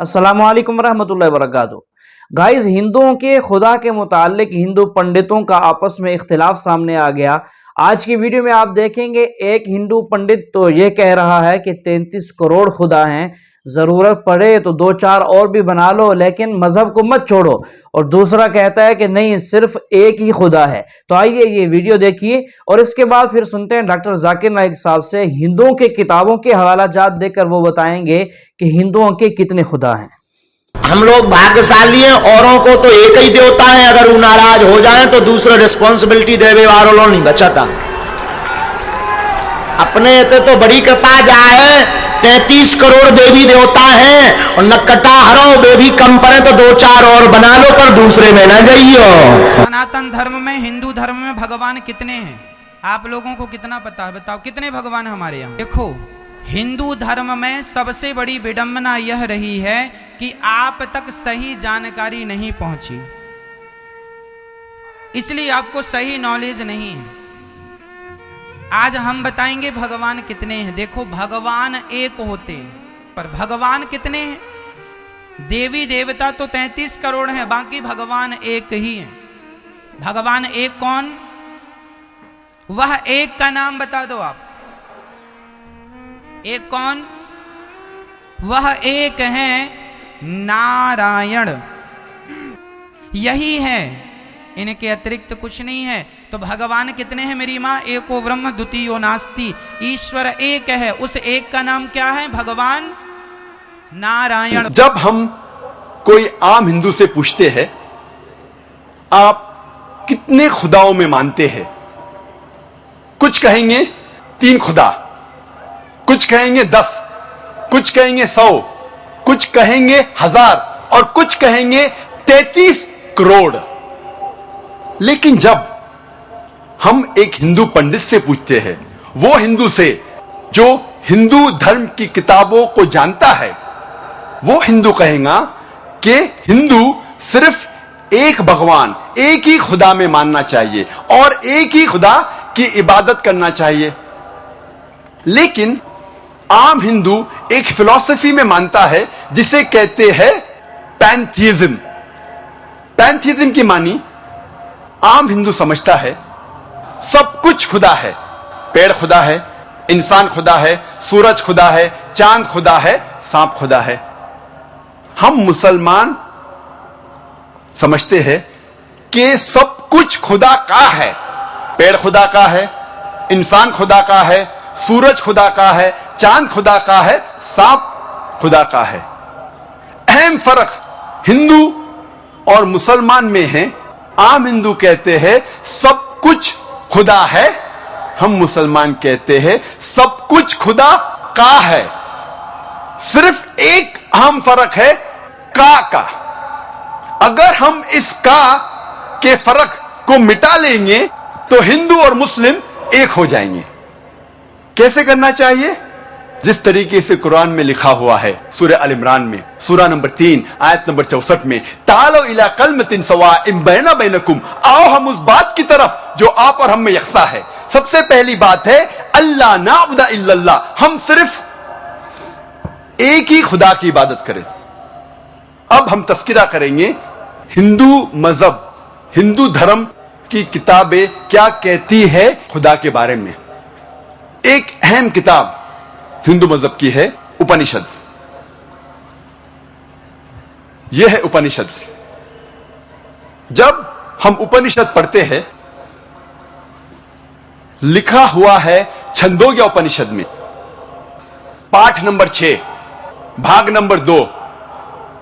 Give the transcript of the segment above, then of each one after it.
अस्सलामु अलैकुम रहमतुल्लाहि व बरकातुहू। गाइस, हिंदुओं के खुदा के मुतालिक हिंदू पंडितों का आपस में इख्तिलाफ सामने आ गया। आज की वीडियो में आप देखेंगे एक हिंदू पंडित तो ये कह रहा है कि 33 करोड़ खुदा हैं, ज़रूरत पड़े तो 2-4 और भी बना लो लेकिन मजहब को मत छोड़ो। और दूसरा कहता है कि नहीं, सिर्फ एक ही खुदा है। तो आइए ये वीडियो देखिए और इसके बाद फिर सुनते हैं डॉक्टर जाकिर नाइक साहब से। हिंदुओं के किताबों के हवाला जात देकर वो बताएंगे कि हिंदुओं के कितने खुदा हैं। हम लोग भाग्यशाली हैं, औरों को तो एक ही देवता है, अगर वो नाराज हो जाए तो दूसरे रिस्पॉन्सिबिलिटी देवे वालों नहीं बचाता। अपने ते तो बड़ी कृपा जाए 33 करोड़ देवी देवता हैं और नक्कटा हरो बेबी कम पड़े तो 2-4 और बना लो, पर दूसरे में ना जाइयो। सनातन धर्म में, हिंदू धर्म में भगवान कितने हैं? आप लोगों को कितना पता है? बताओ कितने भगवान हमारे यहाँ? देखो, हिंदू धर्म में सबसे बड़ी विडंबना यह रही है कि आप तक सही जानकारी नहीं पहुंची, इसलिए आपको सही नॉलेज नहीं है। आज हम बताएंगे भगवान कितने हैं। देखो, भगवान एक होते हैं, पर भगवान कितने हैं? देवी देवता तो 33 करोड़ हैं, बाकी भगवान एक ही है। भगवान एक कौन? वह एक का नाम बता दो आप। एक कौन? वह एक है नारायण, यही है, इनके अतिरिक्त कुछ नहीं है। तो भगवान कितने हैं मेरी माँ? एको ब्रह्म द्वितीयो नास्ति, ईश्वर एक है। उस एक का नाम क्या है? भगवान नारायण। जब हम कोई आम हिंदू से पूछते हैं आप कितने खुदाओं में मानते हैं, कुछ कहेंगे 3 खुदा, कुछ कहेंगे 10, कुछ कहेंगे 100, कुछ कहेंगे 1000 और कुछ कहेंगे 33 करोड़। लेकिन जब हम एक हिंदू पंडित से पूछते हैं, वो हिंदू से जो हिंदू धर्म की किताबों को जानता है, वो हिंदू कहेगा कि हिंदू सिर्फ एक भगवान, एक ही खुदा में मानना चाहिए और एक ही खुदा की इबादत करना चाहिए। लेकिन आम हिंदू एक फिलॉसफी में मानता है जिसे कहते हैं पैंथीइज्म। पैंथीइज्म की मानी आम हिंदू समझता है सब कुछ खुदा है। पेड़ खुदा है, इंसान खुदा है, सूरज खुदा है, चांद खुदा है, सांप खुदा है। हम मुसलमान समझते हैं कि सब कुछ खुदा का है। पेड़ खुदा का है, इंसान खुदा का है, सूरज खुदा का है, चांद खुदा का है, सांप खुदा का है। अहम फर्क हिंदू और मुसलमान में है। आम हिंदू कहते हैं सब कुछ खुदा है, हम मुसलमान कहते हैं सब कुछ खुदा का है। सिर्फ एक अहम फर्क है का। अगर हम इस का के फर्क को मिटा लेंगे तो हिंदू और मुस्लिम एक हो जाएंगे। कैसे करना चाहिए? जिस तरीके से कुरान में लिखा हुआ है, सूरह अल इमरान में सूरा नंबर 3 आयत नंबर 64 में, तालो इला कलमतिन सवाइम बैना बैनकुम, आओ हम उस बात की तरफ जो आप और हम में यकसा है। सबसे पहली बात है अल्लाह नाबुदा इल्लल्लाह, हम सिर्फ एक ही खुदा की इबादत करें। अब हम तस्किरा करेंगे हिंदू मजहब, हिंदू धर्म की किताबें क्या कहती है खुदा के बारे में। एक अहम किताब हिंदू मजहब की है उपनिषद। यह है उपनिषद। जब हम उपनिषद पढ़ते हैं, लिखा हुआ है छंदोग्य उपनिषद में पाठ नंबर 6 भाग नंबर 2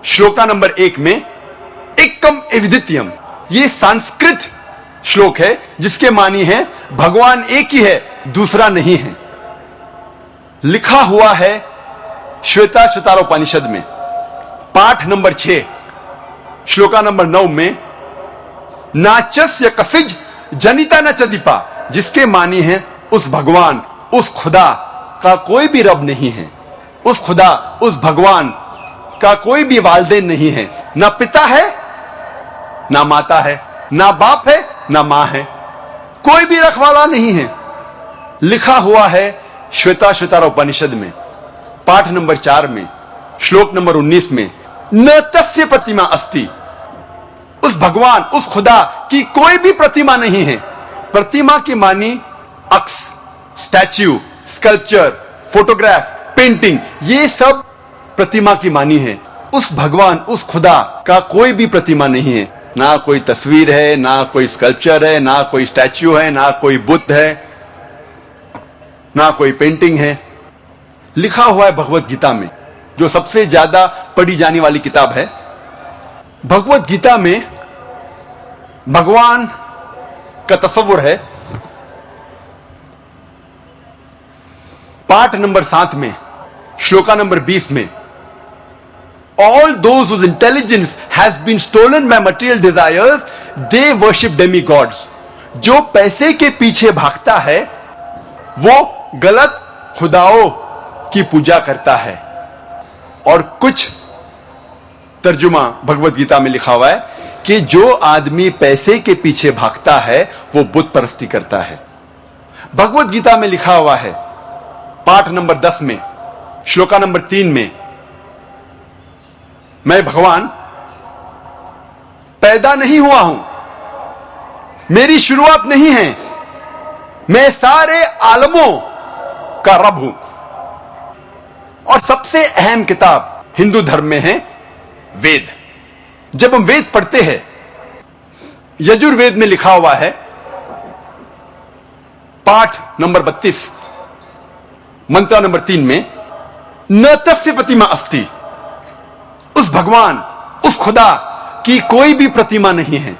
श्लोका नंबर 1 में एकम एविदित्यम, यह संस्कृत श्लोक है जिसके मानी है भगवान एक ही है, दूसरा नहीं है। लिखा हुआ है श्वेता श्वेतारोपनिषद में पाठ नंबर 6 श्लोका नंबर 9 में नाचस्य कसिज जनिता न चदीपा, जिसके मानी है उस भगवान, उस खुदा का कोई भी रब नहीं है। उस खुदा, उस भगवान का कोई भी वालिदैन नहीं है, ना पिता है ना माता है, ना बाप है ना मां है, कोई भी रखवाला नहीं है। लिखा हुआ है श्वेता श्वेतारोपनिषद में पाठ नंबर 4 में श्लोक नंबर 19 में न तस्य प्रतिमा अस्ति। उस भगवान, उस खुदा की कोई भी प्रतिमा नहीं है। प्रतिमा की मानी अक्स, स्टैच्यू, स्कल्पचर, फोटोग्राफ, पेंटिंग, ये सब प्रतिमा की मानी है। उस भगवान, उस खुदा का कोई भी प्रतिमा नहीं है। ना कोई तस्वीर है, ना कोई स्कल्पचर है, ना कोई स्टैच्यू है, ना कोई बुद्ध है, ना कोई पेंटिंग है। लिखा हुआ है भगवत गीता में, जो सबसे ज्यादा पढ़ी जाने वाली किताब है। भगवत गीता में भगवान का तस्वुर है। पाठ नंबर 7 में, श्लोका नंबर 20 में, all those whose intelligence has been stolen by material desires, they worship demigods. जो पैसे के पीछे भागता है वो गलत खुदाओं की पूजा करता है। और कुछ तर्जुमा भगवत गीता में लिखा हुआ है कि जो आदमी पैसे के पीछे भागता है वो बुत परस्ती करता है। भगवत गीता में लिखा हुआ है पाठ नंबर 10 में, श्लोका नंबर 3 में, मैं भगवान पैदा नहीं हुआ हूं, मेरी शुरुआत नहीं है, मैं सारे आलमों का रब हूं। और सबसे अहम किताब हिंदू धर्म में है वेद। जब हम वेद पढ़ते हैं, यजुर्वेद में लिखा हुआ है पाठ नंबर 32 मंत्र नंबर 3 में, न तस्य प्रतिमा अस्ति। उस भगवान, उस खुदा की कोई भी प्रतिमा नहीं है,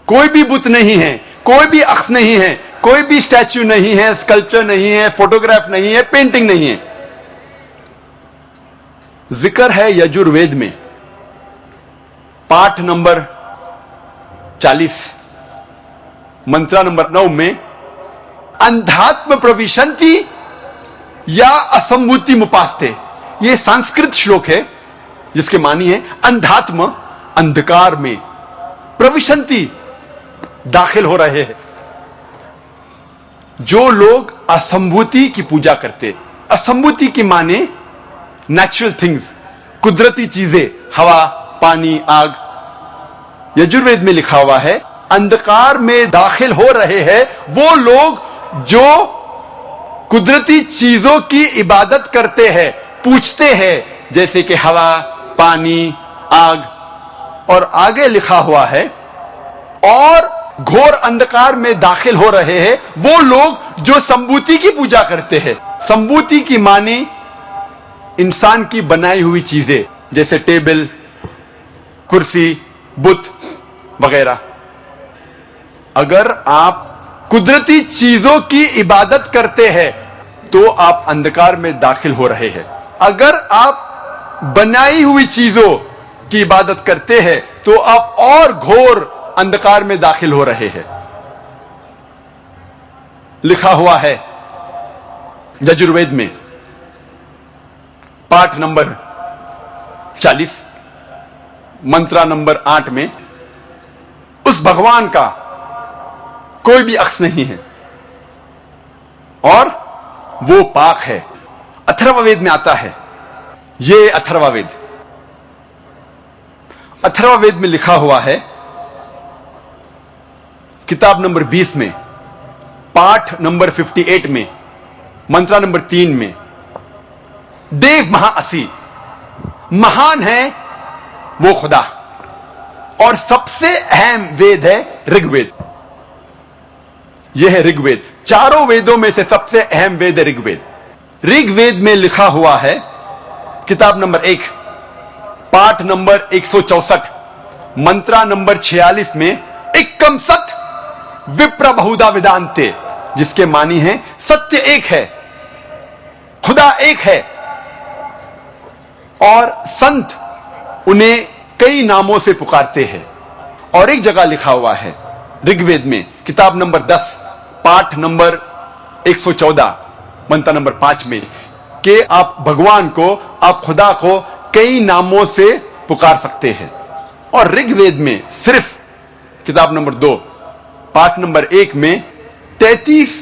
कोई भी बुत नहीं है, कोई भी अक्स नहीं है, कोई भी स्टैच्यू नहीं है, स्कल्पचर नहीं है, फोटोग्राफ नहीं है, पेंटिंग नहीं है। जिक्र है यजुर्वेद में पाठ नंबर 40 मंत्र नंबर 9 में, अंधात्म प्रविशन्ति या असंभूति मुपास्ते। यह संस्कृत श्लोक है जिसके मानी है अंधात्म, अंधकार में, प्रविशन्ति दाखिल हो रहे हैं। जो लोग असंभूति की पूजा करते, असंभूति की माने नेचुरल थिंग्स, कुदरती चीजें, हवा, पानी, आग। यजुर्वेद में लिखा हुआ है अंधकार में दाखिल हो रहे हैं वो लोग जो कुदरती चीजों की इबादत करते हैं, पूछते हैं, जैसे कि हवा, पानी, आग। और आगे लिखा हुआ है और घोर अंधकार में दाखिल हो रहे हैं वो लोग जो संभूति की पूजा करते हैं। संभूति की मानी इंसान की बनाई हुई चीजें, जैसे टेबल, कुर्सी, बुत वगैरह। अगर आप कुदरती चीजों की इबादत करते हैं तो आप अंधकार में दाखिल हो रहे हैं। अगर आप बनाई हुई चीजों की इबादत करते हैं तो आप और घोर अंधकार में दाखिल हो रहे हैं। लिखा हुआ है यजुर्वेद में पाठ नंबर 40 मंत्र नंबर 8 में, उस भगवान का कोई भी अक्स नहीं है और वो पाक है। अथर्ववेद में आता है, ये अथर्ववेद, अथर्ववेद में लिखा हुआ है किताब नंबर 20 में, पाठ नंबर 58 में, मंत्र नंबर 3 में, देव महाअसी, महान है वो खुदा। और सबसे अहम वेद है ऋग्वेद। यह है ऋग्वेद। चारों वेदों में से सबसे अहम वेद है ऋग्वेद। ऋग्वेद में लिखा हुआ है किताब नंबर 1 पाठ नंबर 164 मंत्र नंबर 46 में, एकम सत विप्र बहुधा वेदांते, जिसके मानी है सत्य एक है, खुदा एक है और संत उन्हें कई नामों से पुकारते हैं। और एक जगह लिखा हुआ है ऋग्वेद में किताब नंबर 10 पाठ नंबर 114 मंत्र नंबर 5 में कि आप भगवान को, आप खुदा को कई नामों से पुकार सकते हैं। और ऋग्वेद में सिर्फ किताब नंबर 2 पाठ नंबर 1 में 33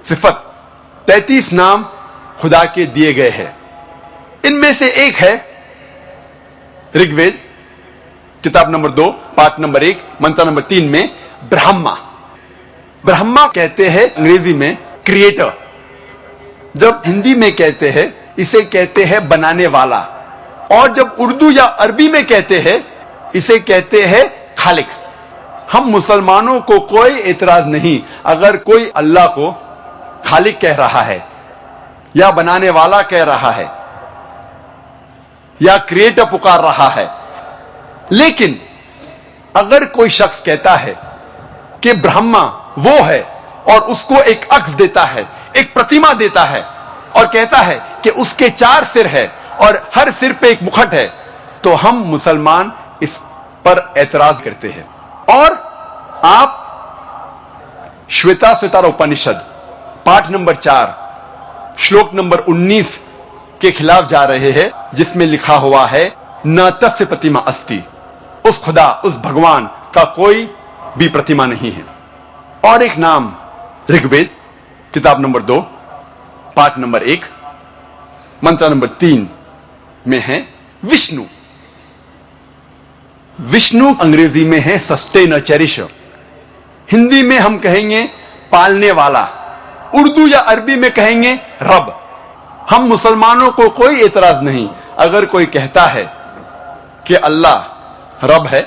सिफत, 33 नाम खुदा के दिए गए हैं। इनमें से एक है ऋग्वेद किताब नंबर 2 पाठ नंबर 1 मंत्र नंबर 3 में ब्रह्मा, ब्रह्मा कहते हैं अंग्रेजी में क्रिएटर। जब हिंदी में कहते हैं इसे कहते हैं बनाने वाला, और जब उर्दू या अरबी में कहते हैं इसे कहते हैं खालिक। हम मुसलमानों को कोई एतराज नहीं अगर कोई अल्लाह को खालिक कह रहा है या बनाने वाला कह रहा है या क्रिएटर पुकार रहा है। लेकिन अगर कोई शख्स कहता है कि ब्रह्मा वो है और उसको एक अक्स देता है, एक प्रतिमा देता है और कहता है कि उसके 4 सिर है और हर सिर पे एक मुखट है, तो हम मुसलमान इस पर एतराज करते हैं। और आप श्वेता श्वेतार उपनिषद पाठ नंबर 4 श्लोक नंबर 19 के खिलाफ जा रहे हैं, जिसमें लिखा हुआ है न तस्य प्रतिमा अस्ति, उस खुदा उस भगवान का कोई भी प्रतिमा नहीं है। और एक नाम ऋग्वेद किताब नंबर 2 पाठ नंबर 1 मंत्र नंबर 3 में है विष्णु। विष्णु अंग्रेजी में है सस्टेनर चेरिशर, हिंदी में हम कहेंगे पालने वाला, उर्दू या अरबी में कहेंगे रब। हम मुसलमानों को कोई एतराज नहीं अगर कोई कहता है कि अल्लाह रब है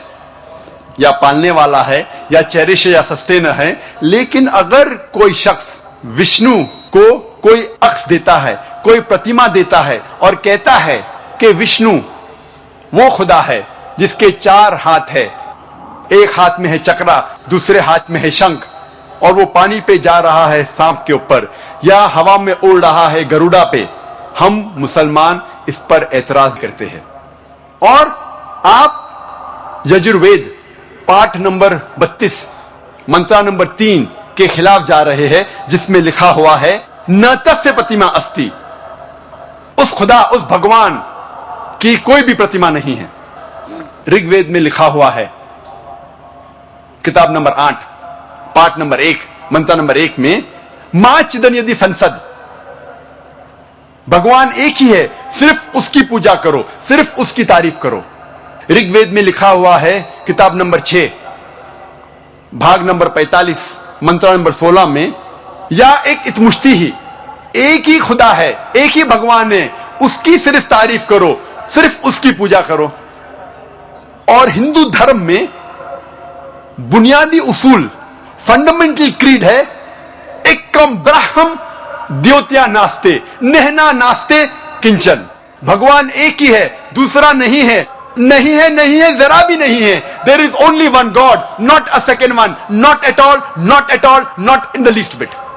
या पालने वाला है या चेरिश या सस्टेनर है। लेकिन अगर कोई शख्स विष्णु को कोई अक्स देता है, कोई प्रतिमा देता है और कहता है कि विष्णु वो खुदा है जिसके 4 हाथ है, एक हाथ में है चक्रा, दूसरे हाथ में है शंख, और वो पानी पे जा रहा है सांप के ऊपर या हवा में उड़ रहा है गरुड़ा पे, हम मुसलमान इस पर एतराज करते हैं। और आप यजुर्वेद पाठ नंबर 32 मंत्र नंबर 3 के खिलाफ जा रहे हैं, जिसमें लिखा हुआ है न तस्य प्रतिमा अस्ति, उस खुदा उस भगवान की कोई भी प्रतिमा नहीं है। ऋग्वेद में लिखा हुआ है किताब नंबर 8 पाठ नंबर 1 मंत्र नंबर 1 में मां चिदन यदि संसद, भगवान एक ही है, सिर्फ उसकी पूजा करो, सिर्फ उसकी तारीफ करो। ऋग्वेद में लिखा हुआ है किताब नंबर 6 भाग नंबर 45 मंत्र नंबर 16 में या एक इतमुश्ती ही, एक ही खुदा है, एक ही भगवान है, उसकी सिर्फ तारीफ करो, सिर्फ उसकी पूजा करो। और हिंदू धर्म में बुनियादी उसूल फंडामेंटल क्रीड है एकम ब्रह्म द्योत्या नास्ते नेहना नास्ते किंचन, भगवान एक ही है, दूसरा नहीं है, नहीं है, नहीं है, जरा भी नहीं है। There is only one god, not a second one, not at all, not at all, not in the least bit.